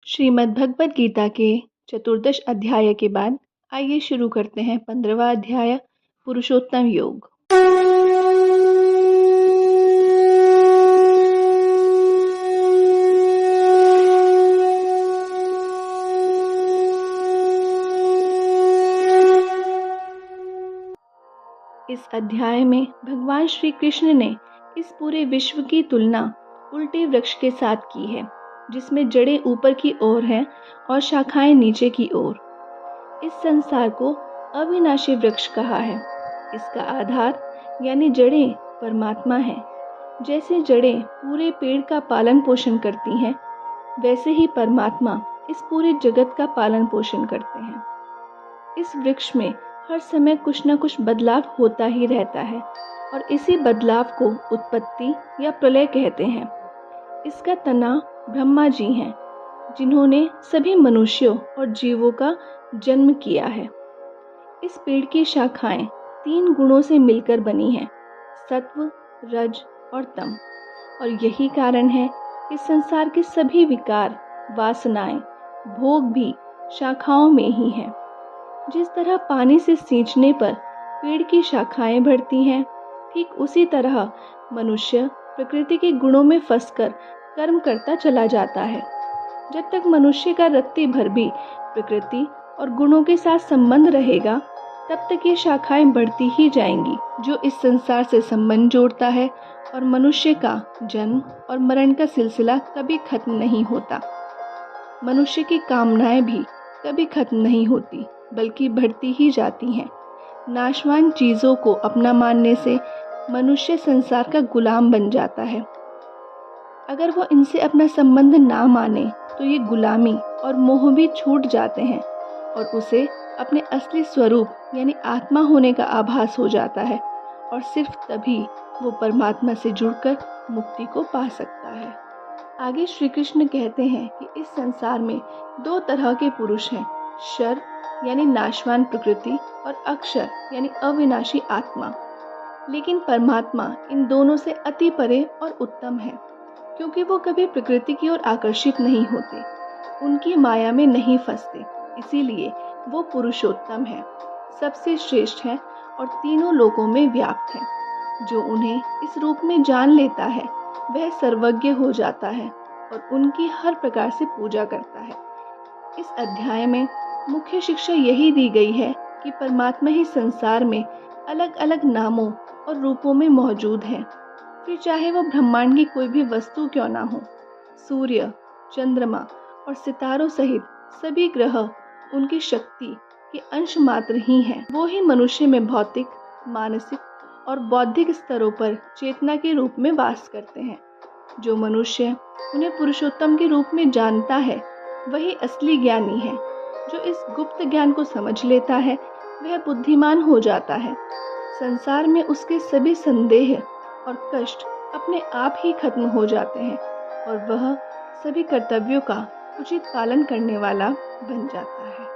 श्रीमद् भगवद गीता के चतुर्दश अध्याय के बाद आइए शुरू करते हैं 15वां अध्याय पुरुषोत्तम योग। इस अध्याय में भगवान श्री कृष्ण ने इस पूरे विश्व की तुलना उल्टे वृक्ष के साथ की है, जिसमें जड़ें ऊपर की ओर हैं और शाखाएं नीचे की ओर। इस संसार को अविनाशी वृक्ष कहा है। इसका आधार यानी जड़ें परमात्मा है। जैसे जड़ें पूरे पेड़ का पालन पोषण करती हैं, वैसे ही परमात्मा इस पूरे जगत का पालन पोषण करते हैं। इस वृक्ष में हर समय कुछ न कुछ बदलाव होता ही रहता है और इसी बदलाव को उत्पत्ति या प्रलय कहते हैं। इसका तना ब्रह्मा जी हैं, जिन्होंने सभी मनुष्यों और जीवों का जन्म किया है। इस पेड़ की शाखाएं 3 गुणों से मिलकर बनी हैं, सत्व, रज और तम। और यही कारण है कि संसार के सभी विकार, वासनाएं, भोग भी शाखाओं में ही हैं। जिस तरह पानी से सींचने पर पेड़ की शाखाएं बढ़ती हैं, ठीक उसी तरह मनुष्य प्रकृति के गुणों में फंसकर कर्म करता चला जाता है। जब तक मनुष्य का रत्ती भर भी प्रकृति और गुणों के साथ संबंध रहेगा, तब तक ये शाखाएं बढ़ती ही जाएंगी, जो इस संसार से संबंध जोड़ता है, और मनुष्य का जन्म और मरण का सिलसिला कभी खत्म नहीं होता। मनुष्य की कामनाएं भी कभी खत्म नहीं होती, बल्कि बढ़ती ही जाती हैं। नाशवान चीज़ों को अपना मानने से मनुष्य संसार का गुलाम बन जाता है। अगर वो इनसे अपना संबंध ना माने तो ये गुलामी और मोह भी छूट जाते हैं और उसे अपने असली स्वरूप यानी आत्मा होने का आभास हो जाता है, और सिर्फ तभी वो परमात्मा से जुड़कर मुक्ति को पा सकता है। आगे श्री कृष्ण कहते हैं कि इस संसार में 2 तरह के पुरुष हैं, शर यानी नाशवान प्रकृति और अक्षर यानी अविनाशी आत्मा। लेकिन परमात्मा इन दोनों से अति परे और उत्तम है, क्योंकि वो कभी प्रकृति की ओर आकर्षित नहीं होते, उनकी माया में नहीं फंसते। इसीलिए वो पुरुषोत्तम है, सबसे श्रेष्ठ है और तीनों लोकों में व्याप्त है। जो उन्हें इस रूप में जान लेता है, वह सर्वज्ञ हो जाता है और उनकी हर प्रकार से पूजा करता है। इस अध्याय में मुख्य शिक्षा यही दी गई है कि परमात्मा ही संसार में अलग अलग नामों और रूपों में मौजूद है। फिर चाहे वह ब्रह्मांड की कोई भी वस्तु क्यों ना हो, सूर्य, चंद्रमा और सितारों सहित सभी ग्रह उनकी शक्ति के अंश मात्र ही हैं। वो ही मनुष्य में भौतिक, मानसिक और बौद्धिक स्तरों पर चेतना के रूप में वास करते हैं। जो मनुष्य उन्हें पुरुषोत्तम के रूप में जानता है, वही असली ज्ञानी है। जो इस गुप्त ज्ञान को समझ लेता है, वह बुद्धिमान हो जाता है। संसार में उसके सभी संदेह और कष्ट अपने आप ही खत्म हो जाते हैं और वह सभी कर्तव्यों का उचित पालन करने वाला बन जाता है।